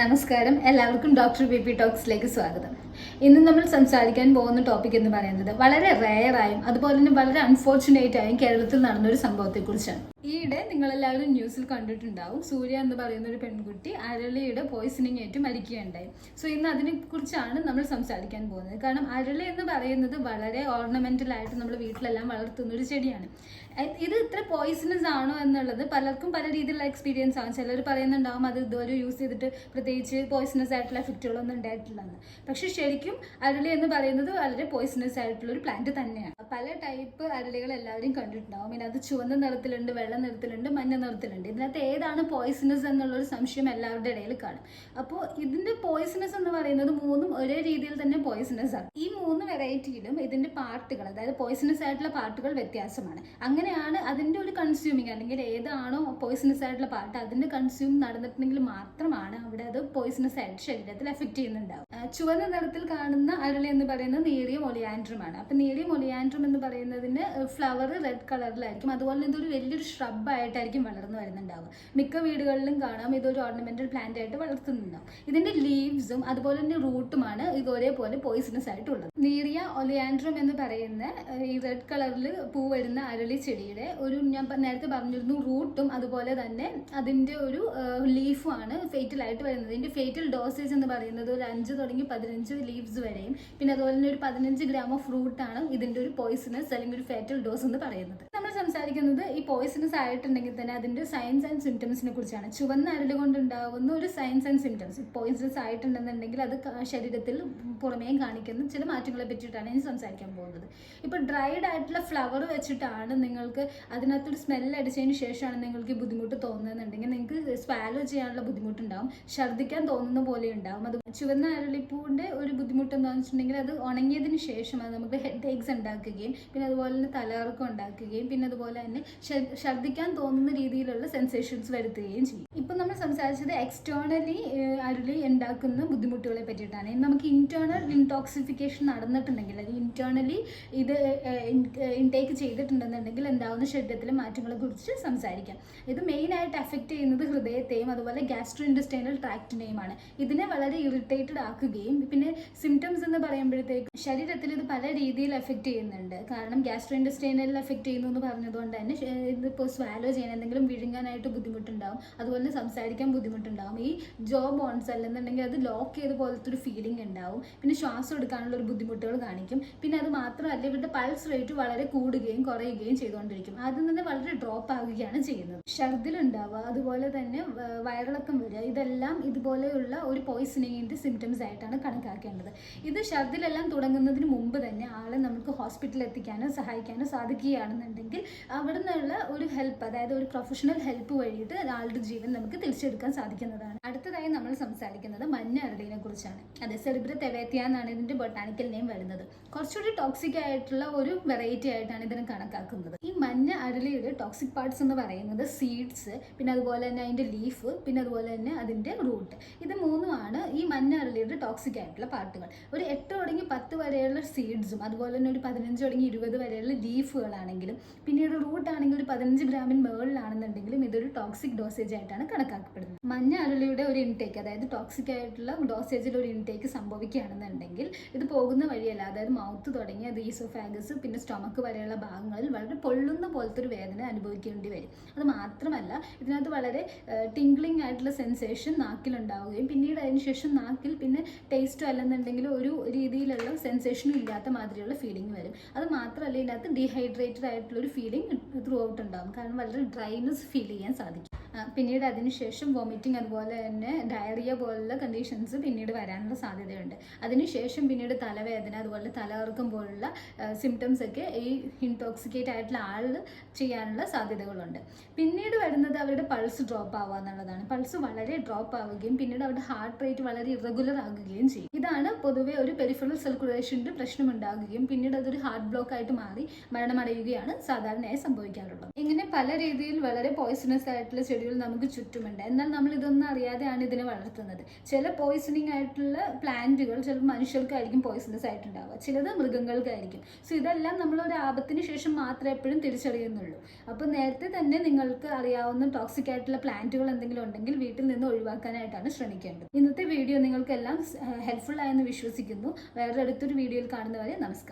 നമസ്കാരം, എല്ലാവർക്കും doctor B ടോക്സിലേക്ക് സ്വാഗതം. ഇന്ന് നമ്മൾ സംസാരിക്കാൻ പോകുന്ന ടോപ്പിക് എന്ന് പറയുന്നത് വളരെ റെയറായും അതുപോലെ തന്നെ വളരെ അൺഫോർച്ചുനേറ്റ് ആയും കേരളത്തിൽ നടന്നൊരു സംഭവത്തെക്കുറിച്ചാണ്. ഈയിടെ നിങ്ങളെല്ലാവരും ന്യൂസിൽ കണ്ടിട്ടുണ്ടാവും. സൂര്യ എന്ന് പറയുന്ന ഒരു പെൺകുട്ടി അരളിയുടെ പോയിസണിങ് ഏറ്റ് മരിക്കുകയുണ്ടായി. സോ ഇന്ന് അതിനെക്കുറിച്ചാണ് നമ്മൾ സംസാരിക്കാൻ പോകുന്നത്. കാരണം അരളി എന്ന് പറയുന്നത് വളരെ ഓർണമെന്റൽ ആയിട്ട് നമ്മൾ വീട്ടിലെല്ലാം വളർത്തുന്ന ഒരു ചെടിയാണ്. ഇത് ഇത്ര പോയിസണസ് ആണോ എന്നുള്ളത് പലർക്കും പല രീതിയിലുള്ള എക്സ്പീരിയൻസ് ആണ്. ചിലർ പറയുന്നുണ്ടാവും അത് ഇതുവരെ യൂസ് ചെയ്തിട്ട് പ്രത്യേകിച്ച് പോയിസണസ് ആയിട്ടുള്ള എഫക്റ്റുകളൊന്നും ഉണ്ടായിട്ടില്ലെന്ന്. പക്ഷെ ശരിക്കും അരളി എന്ന് പറയുന്നത് വളരെ പോയിസണസ് ആയിട്ടുള്ള ഒരു പ്ലാന്റ് തന്നെയാണ്. പല ടൈപ്പ് അരളികൾ എല്ലാവരും കണ്ടിട്ടുണ്ടാവും. പിന്നെ അത് ചുവന്ന നിറത്തിലുണ്ട്, വെള്ള നിറത്തിലുണ്ട്, മഞ്ഞ നിറത്തിലുണ്ട്. ഇതിനകത്ത് ഏതാണ് പോയിസണസ് എന്നുള്ളൊരു സംശയം എല്ലാവരുടെ ഇടയിൽ കാണും. അപ്പോൾ ഇതിന്റെ പോയിസണസ് എന്ന് പറയുന്നത് മൂന്നും ഒരേ രീതിയിൽ തന്നെ പോയിസണസ് ആണ്. ഈ മൂന്ന് വെറൈറ്റിയിലും ഇതിന്റെ പാർട്ടുകൾ, അതായത് പോയിസണസ് ആയിട്ടുള്ള പാർട്ടുകൾ വ്യത്യാസമാണ്. അങ്ങനെയാണ് അതിന്റെ ഒരു കൺസ്യൂമിങ്, അല്ലെങ്കിൽ ഏതാണോ പോയിസണസ് ആയിട്ടുള്ള പാർട്ട് അതിന്റെ കൺസ്യൂം നടന്നിട്ടുണ്ടെങ്കിൽ മാത്രമാണ് അവിടെ അത് പോയിസണസ് ആയിട്ട് ശരീരത്തിൽ എഫക്ട് ചെയ്യുന്നുണ്ടാവും. ചുവന്ന നിറത്തിൽ കാണുന്ന അരളി എന്ന് പറയുന്നത് നീറിയം ഒലിയാൻഡ്രമാണ്. അപ്പൊ നീറിയം ഒലിയാൻഡ്രം എന്ന് പറയുന്നതിന് ഫ്ലവർ റെഡ് കളറിലായിരിക്കും. അതുപോലെ ഇതൊരു വലിയൊരു ഷ്രബ് ആയിട്ടായിരിക്കും വളർന്നു വരുന്നുണ്ടാവുക. മിക്ക വീടുകളിലും കാണാം ഇതൊരു ഓർണമെന്റൽ പ്ലാന്റ് ആയിട്ട് വളർത്തുന്നുണ്ടാവും. ഇതിന്റെ ലീവ്സും അതുപോലെ തന്നെ റൂട്ടുമാണ് ഇത് ഒരേപോലെ പോയിസണസ് ആയിട്ടുള്ളത്. നീറിയ ഒലിയാൻഡ്രം എന്ന് പറയുന്ന ഈ റെഡ് കളറിൽ പൂ വരുന്ന അരളി ചെടിയുടെ ഒരു, ഞാൻ നേരത്തെ പറഞ്ഞിരുന്നു, റൂട്ടും അതുപോലെ തന്നെ അതിന്റെ ഒരു ലീഫുമാണ് ഫേറ്റൽ ആയിട്ട് വരുന്നത്. ഇതിന്റെ ഫേറ്റൽ ഡോസേജ് എന്ന് പറയുന്നത് ഒരു 5 തുടങ്ങി 15 ലീവ്സ് വരെയും പിന്നെ അതുപോലെ തന്നെ ഒരു 15 ഗ്രാം ഓഫ് ഫ്രൂട്ടാണ് ഇതിന്റെ ഒരു പോയിസണസ് അല്ലെങ്കിൽ ഒരു ഫേറ്റൽ ഡോസ് എന്ന് പറയുന്നത്. നമ്മൾ സംസാരിക്കുന്നത് ഈ പോയിസണസ് ആയിട്ടുണ്ടെങ്കിൽ തന്നെ അതിന്റെ സയൻസ് ആൻഡ് സിംറ്റംസിനെ കുറിച്ചാണ്. ചുവന്ന അരളി കൊണ്ടുണ്ടാവുന്ന ഒരു സയൻസ് ആൻഡ് സിംറ്റംസ്, പോയിസണസ് ആയിട്ടുണ്ടെന്നുണ്ടെങ്കിൽ അത് ശരീരത്തിൽ പുറമേയും കാണിക്കുന്ന ചില മാറ്റങ്ങളെ പറ്റിയിട്ടാണ് ഞാൻ സംസാരിക്കാൻ പോകുന്നത്. ഇപ്പൊ ഡ്രൈഡ് ആയിട്ടുള്ള ഫ്ലവർ വെച്ചിട്ടാണ് നിങ്ങൾക്ക് അതിനകത്തൊരു സ്മെല്ല് അടിച്ചതിന് ശേഷമാണ് നിങ്ങൾക്ക് ബുദ്ധിമുട്ട് തോന്നുന്നുണ്ടെങ്കിൽ നിങ്ങൾക്ക് സ്വാലോ ചെയ്യാനുള്ള ബുദ്ധിമുട്ടുണ്ടാവും, ഛർദ്ദിക്കാൻ തോന്നുന്ന പോലെ ഉണ്ടാവും. അത് ചുവന്ന അരളിപ്പൂവിന്റെ ഒരു ബുദ്ധിമുട്ട് എന്താണെന്ന് വെച്ചിട്ടുണ്ടെങ്കിൽ അത് ഉണങ്ങിയതിന് ശേഷം അത് നമുക്ക് ഹെഡ് ഏക്സ് ഉണ്ടാക്കുകയും പിന്നെ അതുപോലെ തന്നെ തലകറക്കം ഉണ്ടാക്കുകയും പിന്നെ അതുപോലെ തന്നെ ഛർദ്ദിക്കാൻ തോന്നുന്ന രീതിയിലുള്ള സെൻസേഷൻസ് വരുത്തുകയും ചെയ്യും. ഇപ്പം നമ്മൾ സംസാരിച്ചത് എക്സ്റ്റേണലി അരളി ഉണ്ടാക്കുന്ന ബുദ്ധിമുട്ടുകളെ പറ്റിയിട്ടാണ്. ഇനി നമുക്ക് ഇന്റേണൽ ഇൻടോക്സിഫിക്കേഷൻ നടന്നിട്ടുണ്ടെങ്കിൽ, അല്ലെങ്കിൽ ഇന്റേണലി ഇത് ഇൻടേക്ക് ചെയ്തിട്ടുണ്ടെന്നുണ്ടെങ്കിൽ എന്താവുന്ന ശരീരത്തിലെ മാറ്റങ്ങളെ കുറിച്ച് സംസാരിക്കാം. ഇത് മെയിനായിട്ട് എഫക്റ്റ് ചെയ്യുന്നത് ഹൃദയത്തെയും അതുപോലെ ഗ്യാസ്ട്രോ ഇൻറ്റസ്റ്റൈനൽ ട്രാക്റ്റിനെയുമാണ്. ഇതിനെ വളരെ ഇറിറ്റേറ്റഡ് ആക്കുകയും പിന്നെ സിംറ്റംസ് എന്ന് പറയുമ്പോഴത്തേക്കും ശരീരത്തിൽ ഇത് പല രീതിയിൽ എഫക്റ്റ് ചെയ്യുന്നുണ്ട്. കാരണം ഗ്യാസ്ട്രോ ഇൻറ്റസ്റ്റൈനലിൽ എഫക്റ്റ് ചെയ്യുന്നു എന്ന് പറഞ്ഞതുകൊണ്ട് തന്നെ ഇതിപ്പോൾ സ്വാലോ ചെയ്യാൻ എന്തെങ്കിലും വിഴുങ്ങാനായിട്ട് ബുദ്ധിമുട്ടുണ്ടാവും, അതുപോലെ തന്നെ സംസാരിക്കാൻ ബുദ്ധിമുട്ടുണ്ടാവും. ഈ ജോ ബോൺസ് അല്ലെന്നുണ്ടെങ്കിൽ അത് ലോക്ക് ചെയ്ത പോലത്തെ ഒരു ഫീലിംഗ് ഉണ്ടാവും. പിന്നെ ശ്വാസം എടുക്കാനുള്ള ഒരു ബുദ്ധിമുട്ടുകൾ കാണിക്കും. പിന്നെ അത് മാത്രമല്ല ഇവരുടെ പൾസ് റേറ്റ് വളരെ കൂടുകയും കുറയുകയും ചെയ്തുകൊണ്ടിരിക്കും. ആദ്യം തന്നെ വളരെ ഡ്രോപ്പ് ആവുകയാണ് ചെയ്യുന്നത്. ഛർദിലുണ്ടാവുക, അതുപോലെ തന്നെ വയറിളക്കം വരിക, ഇതെല്ലാം ഇതുപോലെയുള്ള ഒരു പോയിസണിങ്ങിന്റെ സിംറ്റംസ് ആയിട്ടാണ് കണക്കാക്കേണ്ടത്. ഇത് ഛർദിലെല്ലാം തുടങ്ങുന്നതിന് മുമ്പ് തന്നെ ആളെ നമുക്ക് ഹോസ്പിറ്റലിൽ എത്തിക്കാനോ സഹായിക്കാനോ സാധിക്കുകയാണെന്നുണ്ടെങ്കിൽ അവിടെ നിന്നുള്ള ഒരു ഹെൽപ്പ്, അതായത് ഒരു പ്രൊഫഷണൽ ഹെൽപ്പ് വഴിയിട്ട് ആളുടെ ജീവൻ നമുക്ക് തിരിച്ചെടുക്കാൻ സാധിക്കുന്നതാണ്. അടുത്തതായി നമ്മൾ സംസാരിക്കുന്നത് മഞ്ഞ അരളിനെ കുറിച്ചാണ്. അതെ, സെറിബ്ര തെവേത്തിയ എന്നാണ് ഇതിന്റെ ബൊട്ടാണിക്കൽ നെയിം വരുന്നത്. കുറച്ചുകൂടി ടോക്സിക് ആയിട്ടുള്ള ഒരു വെറൈറ്റി ആയിട്ടാണ് ഇതിനെ കണക്കാക്കുന്നത്. ഈ മഞ്ഞ അരളിയുടെ ടോക്സിക് പാർട്സ് എന്ന് പറയുന്നത് സീഡ്സ്, പിന്നെ അതുപോലെ തന്നെ അതിന്റെ ലീഫ്, പിന്നെ അതുപോലെ തന്നെ അതിന്റെ റൂട്ട്. ഇത് മൂന്നുമാണ് ഈ മഞ്ഞ അരളിയുടെ ടോക്സിക് ആയിട്ടുള്ള പാർട്ടുകൾ. ഒരു 8 തുടങ്ങി 10 വരെയുള്ള സീഡ്സും അതുപോലെ തന്നെ ഒരു 15 തുടങ്ങി 20 വരെയുള്ള ലീഫുകളാണെങ്കിലും പിന്നീട് റൂട്ട് ആണെങ്കിൽ ഒരു 15 ഗ്രാമിന് മുകളിലാണെന്നുണ്ടെങ്കിലും ഇതൊരു ടോക്സിക് ഡോസേജ് ആയിട്ടാണ് കണക്കാക്കപ്പെടുന്നത്. മഞ്ഞ അരളിയുടെ ഒരു ഇൻടേക്ക്, അതായത് ടോക്സിക് ആയിട്ടുള്ള ഡോസേജിൽ ഒരു ഇൻടേക്ക് സംഭവിക്കുകയാണെന്നുണ്ടെങ്കിൽ ഇത് പോകുന്ന വഴിയല്ല, അതായത് മൗത്ത് തുടങ്ങി അത് ഈസോഫാഗസ് പിന്നെ സ്റ്റൊമക്ക് വരെയുള്ള ഭാഗങ്ങളിൽ വളരെ പൊള്ളുന്ന പോലത്തെ ഒരു വേദന അനുഭവിക്കേണ്ടി വരും. അത് മാത്രമല്ല ഇതിനകത്ത് വളരെ ടിംഗ്ലിംഗ് ആയിട്ടുള്ള സെൻസേഷൻ നാക്കിലുണ്ടാവുകയും പിന്നീട് അതിനുശേഷം നാക്കിൽ പിന്നെ ടേസ്റ്റോ അല്ലെന്നുണ്ടെങ്കിൽ ഒരു രീതിയിലുള്ള സെൻസേഷനും ഇല്ലാത്ത മാതിരിയുള്ള ഫീലിംഗ് വരും. അത് മാത്രമല്ല ഇതിനകത്ത് ഡീഹൈഡ്രേറ്റഡ് ആയിട്ടുള്ള ഒരു ഫീലിംഗ് ത്രൂ ഔട്ട് ഉണ്ടാകും. കാരണം വളരെ ഡ്രൈനെസ് ഫീൽ ചെയ്യാൻ സാധിക്കും. പിന്നീട് അതിനുശേഷം വോമിറ്റിംഗ് അതുപോലെ തന്നെ ഡയറിയ പോലുള്ള കണ്ടീഷൻസ് പിന്നീട് വരാനുള്ള സാധ്യതയുണ്ട്. അതിനുശേഷം പിന്നീട് തലവേദന അതുപോലെ തലകറക്കം പോലുള്ള സിംറ്റംസ് ഒക്കെ ഈ ഇൻടോക്സിക്കേറ്റ് ആയിട്ടുള്ള ആളിൽ ചെയ്യാനുള്ള സാധ്യതകളുണ്ട്. പിന്നീട് വരുന്നത് അവരുടെ പൾസ് ഡ്രോപ്പ് ആവുക എന്നുള്ളതാണ്. പൾസ് വളരെ ഡ്രോപ്പ് ആവുകയും പിന്നീട് അവരുടെ ഹാർട്ട് റേറ്റ് വളരെ ഇറഗുലർ ആകുകയും ചെയ്യും. ഇതാണ് പൊതുവെ ഒരു പെരിഫറൽ സർക്കുലേഷൻ്റെ പ്രശ്നം ഉണ്ടാകുകയും പിന്നീട് അതൊരു ഹാർട്ട് ബ്ലോക്ക് ആയിട്ട് മാറി മരണമടയുകയാണ് സാധാരണയായി സംഭവിക്കാറുള്ളത്. ഇങ്ങനെ പല രീതിയിൽ വളരെ പോയിസണസ് ആയിട്ടുള്ള ചെടികൾ നമുക്ക് ചുറ്റുമുണ്ട്. എന്നാൽ നമ്മൾ ഇതൊന്നും അറിയാതെയാണ് ഇതിനെ വളർത്തുന്നത്. ചില പോയിസണിങ് ആയിട്ടുള്ള പ്ലാന്റുകൾ ചിലപ്പോൾ മനുഷ്യർക്കായിരിക്കും പോയിസണസ് ആയിട്ടുണ്ടാവുക, ചിലത് മൃഗങ്ങൾക്കായിരിക്കും. സോ ഇതെല്ലാം നമ്മൾ ഒരു ആപത്തിന് ശേഷം മാത്രമേ എപ്പോഴും തിരിച്ചറിയുന്നുള്ളൂ. അപ്പോൾ നേരത്തെ തന്നെ നിങ്ങൾക്ക് അറിയാവുന്ന ടോക്സിക് ആയിട്ടുള്ള പ്ലാന്റുകൾ എന്തെങ്കിലും ഉണ്ടെങ്കിൽ വീട്ടിൽ നിന്ന് ഒഴിവാക്കാനായിട്ടാണ് ശ്രമിക്കേണ്ടത്. ഇന്നത്തെ വീഡിയോ നിങ്ങൾക്കെല്ലാം ഹെൽപ്ഫുൾ ആയെന്ന് വിശ്വസിക്കുന്നു. വേറെ അടുത്തൊരു വീഡിയോയിൽ കാണുന്നവരെ നമസ്കാരം.